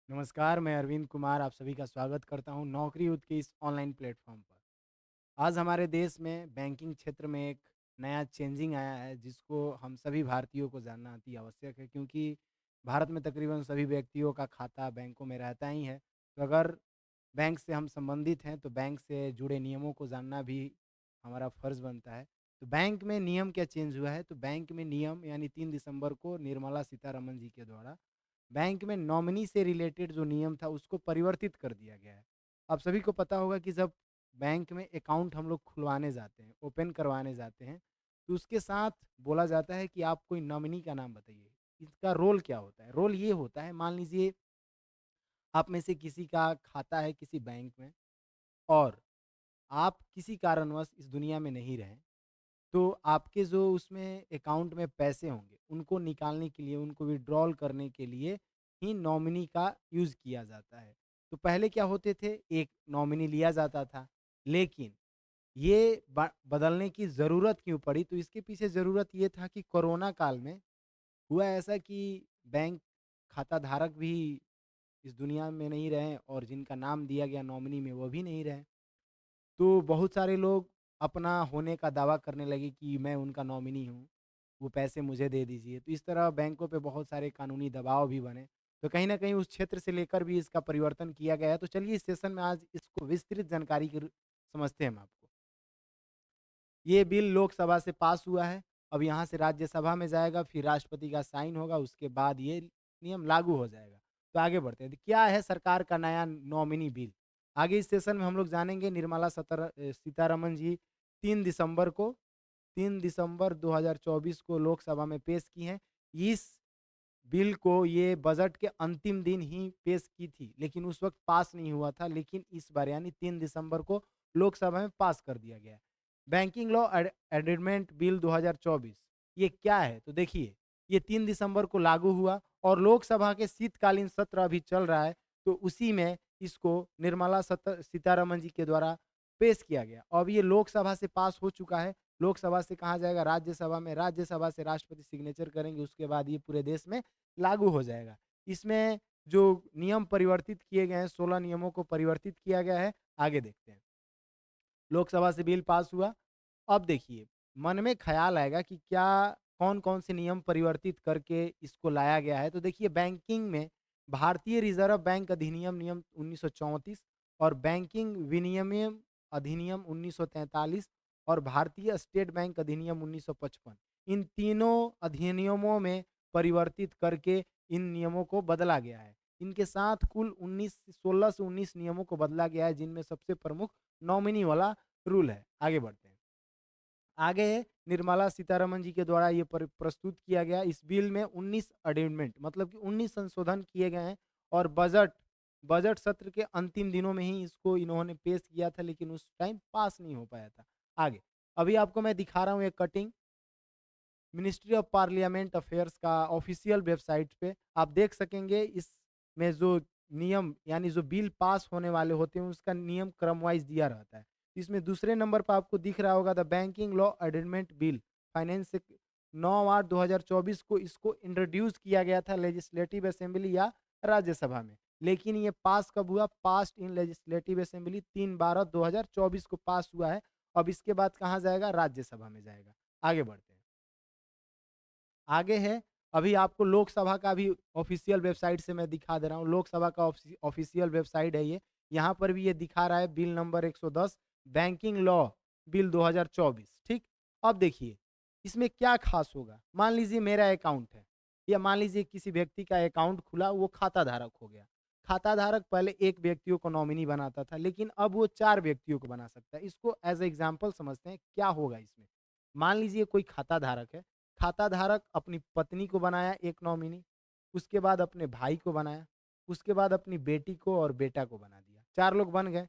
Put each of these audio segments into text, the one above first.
नमस्कार, मैं अरविंद कुमार आप सभी का स्वागत करता हूँ नौकरी युद्ध के इस ऑनलाइन प्लेटफ़ॉर्म पर। आज हमारे देश में बैंकिंग क्षेत्र में एक नया चेंजिंग आया है जिसको हम सभी भारतीयों को जानना अति आवश्यक है क्योंकि भारत में तकरीबन सभी व्यक्तियों का खाता बैंकों में रहता ही है। तो अगर बैंक से हम संबंधित हैं तो बैंक से जुड़े नियमों को जानना भी हमारा फ़र्ज़ बनता है। तो बैंक में नियम क्या चेंज हुआ है? तो बैंक में नियम यानी 3 दिसंबर को निर्मला सीतारमण जी के द्वारा बैंक में नॉमिनी से रिलेटेड जो नियम था उसको परिवर्तित कर दिया गया है। आप सभी को पता होगा कि जब बैंक में अकाउंट हम लोग खुलवाने जाते हैं, ओपन करवाने जाते हैं, तो उसके साथ बोला जाता है कि आप कोई नॉमिनी का नाम बताइए। इसका रोल क्या होता है? रोल ये होता है मान लीजिए आप में से किसी का खाता है किसी बैंक में और आप किसी कारणवश इस दुनिया में नहीं रहे, तो आपके जो उसमें अकाउंट में पैसे होंगे, उनको निकालने के लिए, उनको विथड्रॉल करने के लिए ही नॉमिनी का यूज़ किया जाता है। तो पहले क्या होते थे, एक नॉमिनी लिया जाता था, लेकिन ये बदलने की ज़रूरत क्यों पड़ी? तो इसके पीछे ज़रूरत ये था कि कोरोना काल में हुआ ऐसा कि बैंक खाता धारक भी इस दुनिया में नहीं रहे और जिनका नाम दिया गया नॉमिनी में, वो भी नहीं रहे। तो बहुत सारे लोग अपना होने का दावा करने लगे कि मैं उनका नॉमिनी हूँ, वो पैसे मुझे दे दीजिए। तो इस तरह बैंकों पे बहुत सारे कानूनी दबाव भी बने। तो कहीं न कहीं उस क्षेत्र से लेकर भी इसका परिवर्तन किया गया है। तो चलिए इस सेशन में आज इसको विस्तृत जानकारी के समझते हैं हम आपको। ये बिल लोकसभा से पास हुआ है, अब यहाँ से राज्यसभा में जाएगा, फिर राष्ट्रपति का साइन होगा, उसके बाद ये नियम लागू हो जाएगा। तो आगे बढ़ते हैं, तो क्या है सरकार का नया नॉमिनी बिल? आगे इस सेशन में हम लोग जानेंगे निर्मला सीतारमण जी 3 दिसंबर को 3 दिसंबर 2024 को लोकसभा में पेश की हैं। इस बिल को ये बजट के अंतिम दिन ही पेश की थी, लेकिन उस वक़्त पास नहीं हुआ था, लेकिन इस बार यानी 3 दिसंबर को लोकसभा में पास कर दिया गया है। बैंकिंग लॉ अमेंडमेंट बिल 2024 ये क्या है? तो देखिए, ये 3 दिसंबर को लागू हुआ और लोकसभा के शीतकालीन सत्र अभी चल रहा है, तो उसी में इसको निर्मला सीतारमण जी के द्वारा पेश किया गया। अब ये लोकसभा से पास हो चुका है, लोकसभा से कहाँ जाएगा? राज्यसभा में, राज्यसभा से राष्ट्रपति सिग्नेचर करेंगे, उसके बाद ये पूरे देश में लागू हो जाएगा। इसमें जो नियम परिवर्तित किए गए हैं, 16 नियमों को परिवर्तित किया गया है, आगे देखते हैं। लोकसभा से बिल पास हुआ, अब देखिए, मन में ख़्याल आएगा कि क्या कौन-कौन से नियम परिवर्तित करके इसको लाया गया है। तो देखिए बैंकिंग में भारतीय रिज़र्व बैंक अधिनियम नियम 1934 और बैंकिंग विनियमन अधिनियम 1943 और भारतीय स्टेट बैंक अधिनियम 1955 इन तीनों अधिनियमों में परिवर्तित करके इन नियमों को बदला गया है। इनके साथ कुल 16 से 19 नियमों को बदला गया है जिनमें सबसे प्रमुख नॉमिनी वाला रूल है। आगे बढ़ते हैं। आगे है निर्मला सीतारमण जी के द्वारा ये प्रस्तुत किया गया इस बिल में 19 अमेंडमेंट मतलब कि 19 संशोधन किए गए हैं और बजट बजट सत्र के अंतिम दिनों में ही इसको इन्होंने पेश किया था लेकिन उस टाइम पास नहीं हो पाया था। आगे अभी आपको मैं दिखा रहा हूँ एक cutting ministry of parliament affairs का ऑफिशियल वेबसाइट पे आप देख सकेंगे इसमें जो नियम यानी जो बिल पास होने वाले होते हैं उसका नियम क्रम वाइज दिया रहता है। इसमें दूसरे नंबर पर आपको दिख रहा होगा the banking law amendment bill finance 9 मार्च 2024 को इसको इंट्रोड्यूस किया गया था लेजिस्लेटिव असेंबली या राज्यसभा में, लेकिन ये पास कब हुआ? पास्ट इन लेजिस्लेटिव असेंबली 3/12/2024 को पास हुआ है। अब इसके बाद कहाँ जाएगा? राज्यसभा में जाएगा। आगे बढ़ते हैं। आगे है, अभी आपको लोकसभा का भी ऑफ़िशियल वेबसाइट से मैं दिखा दे रहा हूँ, लोकसभा का ऑफ़िशियल वेबसाइट है ये। यहाँ पर भी ये दिखा रहा है bill number 110 banking law bill 2024 ठीक? अब देखिए, इसमें क्या ख़ास होगा? मान लीजिए मेरा अकाउंट है या मान लीजिए किसी व्यक्ति का अकाउंट खुला, वो खाता धारक हो गया। खाता धारक पहले 1 व्यक्तियों को नॉमिनी बनाता था, लेकिन अब वो 4 व्यक्तियों को बना सकता है। इसको एज़ अ एग्ज़ाम्पल समझते हैं, क्या होगा इसमें? मान लीजिए कोई खाता धारक है, खाता धारक अपनी पत्नी को बनाया एक नॉमिनी, उसके बाद अपने भाई को बनाया, उसके बाद अपनी बेटी को और बेटा को बना दिया। 4 लोग बन गए।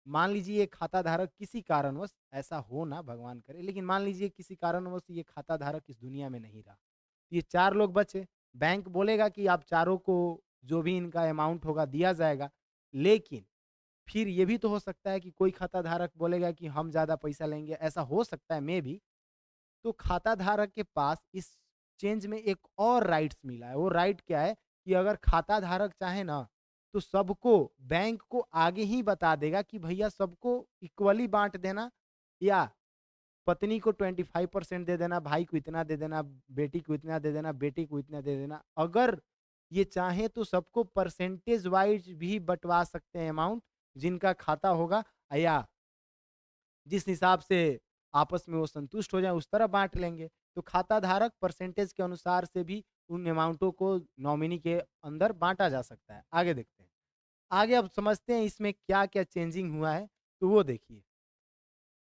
मान लीजिए ये खाता धारक किसी कारणवश ऐसा हो ना भगवान करे, लेकिन मान लीजिए किसी कारणवश ये खाता धारक इस दुनिया में नहीं रहा। ये 4 लोग बचे। बैंक बोलेगा कि आप चारों को जो भी इनका अमाउंट होगा दिया जाएगा। लेकिन फिर ये भी तो हो सकता है कि कोई खाता धारक बोलेगा कि हम ज़्यादा पैसा लेंगे, ऐसा हो सकता है मेबी। तो खाता धारक के पास इस चेंज में एक और राइट्स मिला है। वो राइट क्या है कि अगर खाता धारक चाहे ना, तो सबको बैंक को आगे ही बता देगा कि भैया सबको इक्वली बाँट देना या पत्नी को 25% दे देना, भाई को इतना दे देना, बेटी को इतना दे देना, बेटे को इतना दे देना। अगर ये चाहें तो सबको परसेंटेज वाइज़ भी बँटवा सकते हैं अमाउंट, जिनका खाता होगा या जिस हिसाब से आपस में वो संतुष्ट हो जाएँ उस तरह बाँट लेंगे। तो खाता धारक परसेंटेज के अनुसार से भी उन अमाउंटों को नॉमिनी के अंदर बाँटा जा सकता है। आगे देखते हैं। आगे अब समझते हैं इसमें क्या-क्या चेंजिंग हुआ है, तो वो देखिए।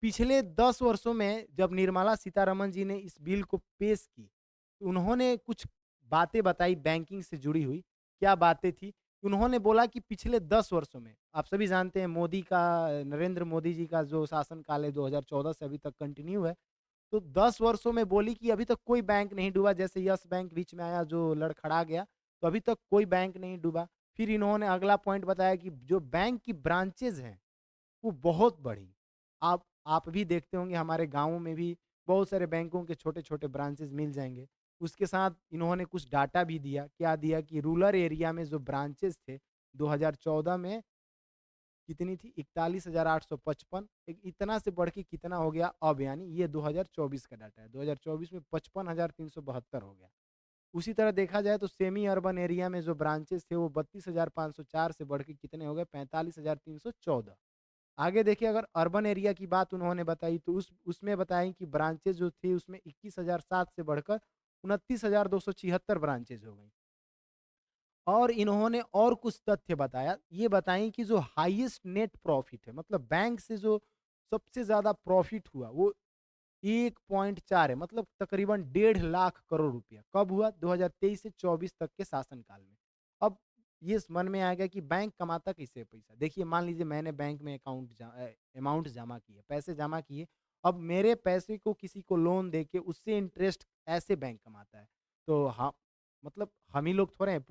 पिछले 10 वर्षों में जब निर्मला सीतारमण जी ने इस बिल को पेश की, तो उन्होंने कुछ बातें बताई बैंकिंग से जुड़ी हुई। क्या बातें थी? उन्होंने बोला कि पिछले 10 वर्षों में आप सभी जानते हैं मोदी का नरेंद्र मोदी जी का जो शासनकाल है 2014 से अभी तक कंटिन्यू है। तो 10 वर्षों में बोली कि अभी तक कोई बैंक नहीं डूबा, जैसे यस बैंक बीच में आया जो लड़खड़ा गया, तो अभी तक कोई बैंक नहीं डूबा। फिर इन्होंने अगला पॉइंट बताया कि जो बैंक की ब्रांचेज़ हैं वो बहुत बढ़ी। आप भी देखते होंगे हमारे गाँवों में भी बहुत सारे बैंकों के छोटे-छोटे ब्रांचेज़ मिल जाएँगे। उसके साथ इन्होंने कुछ डाटा भी दिया, क्या दिया कि रूरल एरिया में जो ब्रांचेज़ थे 2014 में कितनी थी 41,855 एक इतना से बढ़ के कितना हो गया अब यानी ये 2024 का डाटा है। 2024 में 55,372 हो गया। उसी तरह देखा जाए तो सेमी अर्बन एरिया में जो ब्रांचेज़ थे वो 32,504 से बढ़ के कितने हो गए 45,314। आगे देखिए अगर अर्बन एरिया की बात उन्होंने बताई तो उसमें बताई कि ब्रांचेज़ जो थी उसमें 21,007 से बढ़कर 29,276 ब्रांचेज़ हो गई। और इन्होंने और कुछ तथ्य बताया, ये बताई कि जो हाईएस्ट नेट प्रॉफिट है मतलब बैंक से जो सबसे ज़्यादा प्रॉफिट हुआ वो 1.4 है मतलब तकरीबन 1.5 लाख करोड़ रुपया। कब हुआ? 2023 से 24 तक के शासनकाल में। अब ये मन में आएगा कि बैंक कमाता कैसे है पैसा? देखिए मान लीजिए मैंने बैंक में अमाउंट जमा किए, पैसे जमा किए, अब मेरे पैसे को किसी को लोन देके उससे इंटरेस्ट ऐसे बैंक कमाता है। तो मतलब हम ही लोग थोड़े हैं,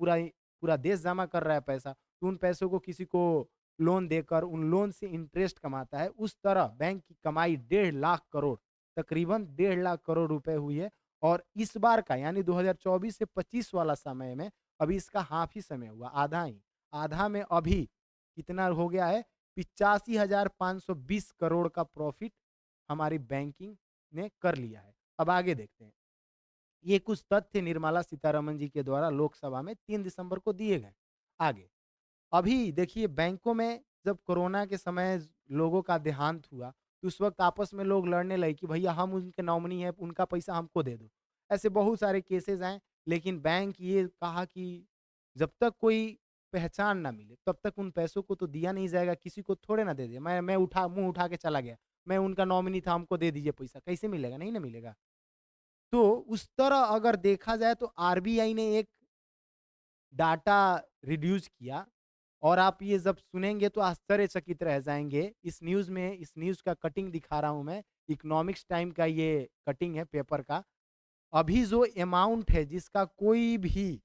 पूरा देश जमा कर रहा है पैसा, तो उन पैसों को किसी को लोन देकर उन लोन से इंटरेस्ट कमाता है। उस तरह बैंक की कमाई 1.5 लाख करोड़ तकरीबन 1.5 लाख करोड़ रुपए हुई है और इस बार का यानी 2024 से 25 वाला समय में अभी इसका हाफ ही समय हुआ, आधा ही। आधा में अभी कितना हो गया है 85,520 करोड़ का प्रॉफिट हमारी बैंकिंग ने कर लिया है। अब आगे देखते हैं। ये कुछ तथ्य निर्मला सीतारमण जी के द्वारा लोकसभा में 3 दिसंबर को दिए गए। आगे अभी देखिए बैंकों में जब कोरोना के समय लोगों का देहांत हुआ, तो उस वक़्त आपस में लोग लड़ने लगे कि भैया हम उनके नॉमिनी हैं, उनका पैसा हमको दे दो। ऐसे बहुत सारे केसेज़ आए, लेकिन बैंक ये कहा कि जब तक कोई पहचान ना मिले, तब तक उन पैसों को तो दिया नहीं जाएगा, किसी को थोड़े ना दे दिया। मैं मुँह उठा के चला गया, मैं उनका नॉमिनी था, हमको दे दीजिए पैसा, कैसे मिलेगा? नहीं ना मिलेगा। तो उस तरह अगर देखा जाए तो आरबीआई ने एक डाटा रिड्यूस किया और आप ये जब सुनेंगे तो आश्चर्यचकित रह जाएँगे। इस न्यूज़ का कटिंग दिखा रहा हूँ मैं, इकोनॉमिक्स टाइम का ये कटिंग है पेपर का। अभी जो अमाउंट है जिसका कोई भी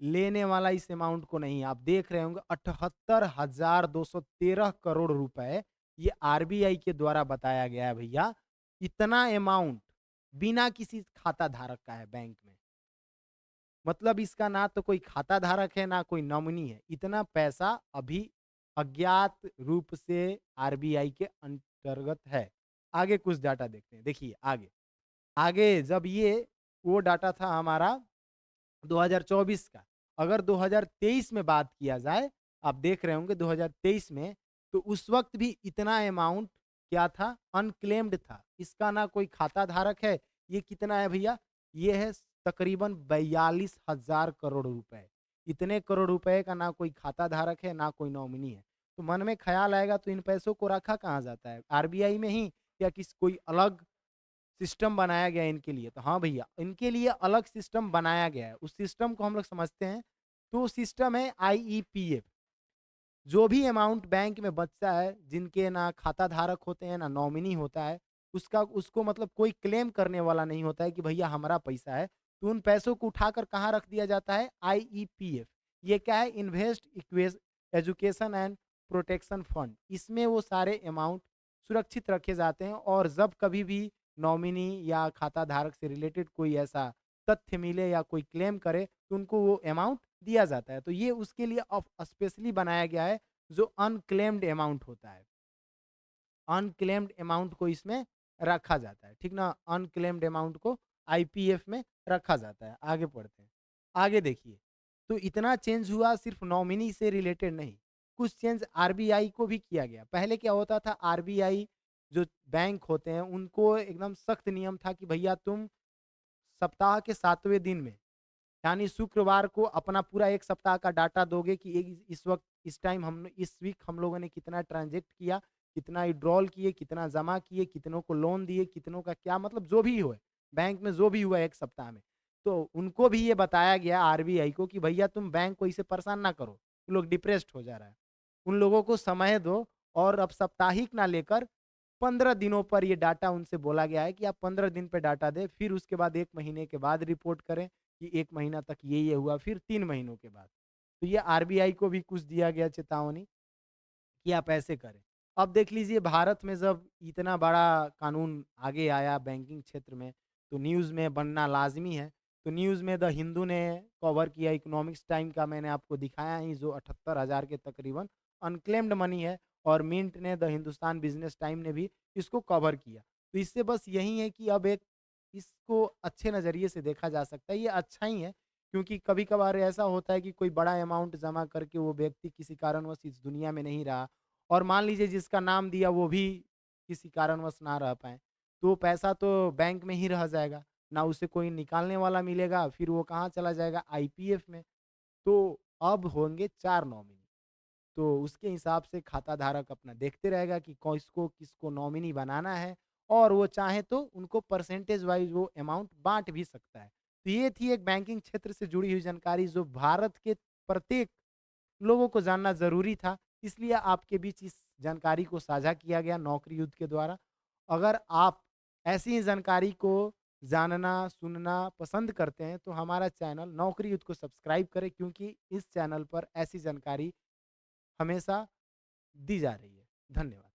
लेने वाला इस अमाउंट को नहीं है, आप देख रहे होंगे 78,213 करोड़ रुपए ये आरबीआई के द्वारा बताया गया है भैया। इतना अमाउंट बिना किसी खाता धारक का है बैंक में। मतलब इसका ना तो कोई खाता धारक है, ना कोई नॉमिनी है। इतना पैसा अभी अज्ञात रूप से आरबीआई के अंतर्गत है। आगे कुछ डाटा देखते हैं। देखिए आगे, आगे जब ये वो डाटा था हमारा 2024 का। अगर 2023 में बात किया जाए, आप देख रहे होंगे 2023 में, तो उस वक़्त भी इतना अमाउंट क्या था? अनक्लेम्ड था। इसका ना कोई खाता धारक है। ये कितना है भैया? ये है तकरीबन 42,000 करोड़ रुपए। इतने करोड़ रुपए का ना कोई खाता धारक है, ना कोई नॉमिनी है। तो मन में ख़्याल आएगा तो इन पैसों को रखा कहाँ जाता है? आरबीआई में ही या कोई अलग सिस्टम बनाया गया है इनके लिए। तो हाँ भैया, इनके लिए अलग सिस्टम बनाया गया है। उस सिस्टम को हम लोग समझते हैं, तो वो सिस्टम है आईईपीएफ। जो भी अमाउंट बैंक में बचता है, जिनके ना खाता धारक होते हैं, ना नॉमिनी होता है, उसको मतलब कोई क्लेम करने वाला नहीं होता है कि भैया हमारा पैसा है, तो उन पैसों को उठाकर कहाँ रख दिया जाता है? आईईपीएफ। ये क्या है? Invest equals education and protection fund. इसमें वो सारे अमाउंट सुरक्षित रखे जाते हैं और जब कभी भी नॉमिनी या खाता धारक से रिलेटेड कोई ऐसा तथ्य मिले या कोई क्लेम करे, तो उनको वो अमाउंट दिया जाता है। तो ये उसके लिए स्पेशली बनाया गया है, जो अनक्लेम्ड अमाउंट होता है। अनक्लेम्ड अमाउंट को इसमें रखा जाता है, ठीक ना? अनक्लेम्ड अमाउंट को आईपीएफ में रखा जाता है। आगे पढ़ते हैं। आगे देखिए, तो इतना चेंज हुआ, सिर्फ नॉमिनी से रिलेटेड नहीं, कुछ चेंज आरबीआई को भी किया गया। पहले क्या होता था, आरबीआई जो बैंक होते हैं उनको एकदम सख्त नियम था कि भैया तुम सप्ताह के 7वें दिन में, यानी शुक्रवार को अपना पूरा 1 सप्ताह का डाटा दोगे कि इस वक़्त इस टाइम हम इस वीक हम लोगों ने कितना ट्रांज़ैक्ट किया, कितना विथड्रॉल किए, कितना जमा किए, कितनों को लोन दिए, कितनों का क्या मतलब जो भी हुए, बैंक में जो भी हुआ 1 सप्ताह में। तो उनको भी ये बताया गया आरबीआई को कि भैया तुम बैंक को इससे परेशान ना करो, ये लोग डिप्रेस्ड हो जा रहा है। उन लोगों को समय दो, और अब साप्ताहिक ना लेकर 15 दिनों पर ये डाटा उनसे बोला गया है कि आप 15 दिन पे डाटा दें, फिर उसके बाद 1 महीने के बाद रिपोर्ट करें कि 1 महीना तक ये हुआ, फिर 3 महीनों के बाद। तो ये आरबीआई को भी कुछ दिया गया चेतावनी कि आप ऐसे करें। अब देख लीजिए, भारत में जब इतना बड़ा कानून आगे आया बैंकिंग क्षेत्र में, तो न्यूज़ में बनना लाज़मी है। तो न्यूज़ में द हिंदू ने कवर किया, इकोनॉमिक्स टाइम का मैंने आपको दिखाया ही, जो 78,000 के तकरीबन अनक्लेम्ड मनी है, और मिंट ने, द हिंदुस्तान बिज़नेस टाइम ने भी इसको कवर किया। तो इससे बस यही है कि अब एक इसको अच्छे नज़रिए से देखा जा सकता है, ये अच्छा ही है, क्योंकि कभी-कभार ऐसा होता है कि कोई बड़ा अमाउंट जमा करके वो व्यक्ति किसी कारणवश इस दुनिया में नहीं रहा, और मान लीजिए जिसका नाम दिया वो भी किसी कारणवश ना रह पाएँ, तो पैसा तो बैंक में ही रह जाएगा, ना उसे कोई निकालने वाला मिलेगा, फिर वो कहाँ चला जाएगा, आईपीएफ में। तो अब होंगे 4 नॉमिनी। तो उसके हिसाब से खाता धारक अपना देखते रहेगा कि किसको किसको नॉमिनी बनाना है, और वो चाहे तो उनको परसेंटेज वाइज़ वो अमाउंट बाँट भी सकता है। तो ये थी एक बैंकिंग क्षेत्र से जुड़ी हुई जानकारी, जो भारत के प्रत्येक लोगों को जानना ज़रूरी था, इसलिए आपके बीच इस जानकारी को साझा किया गया नौकरी युद्ध के द्वारा। अगर आप ऐसी ही जानकारी को जानना, सुनना पसंद करते हैं, तो हमारा चैनल नौकरी युद्ध को सब्सक्राइब करें, क्योंकि इस चैनल पर ऐसी जानकारी हमेशा दी जा रही है। धन्यवाद।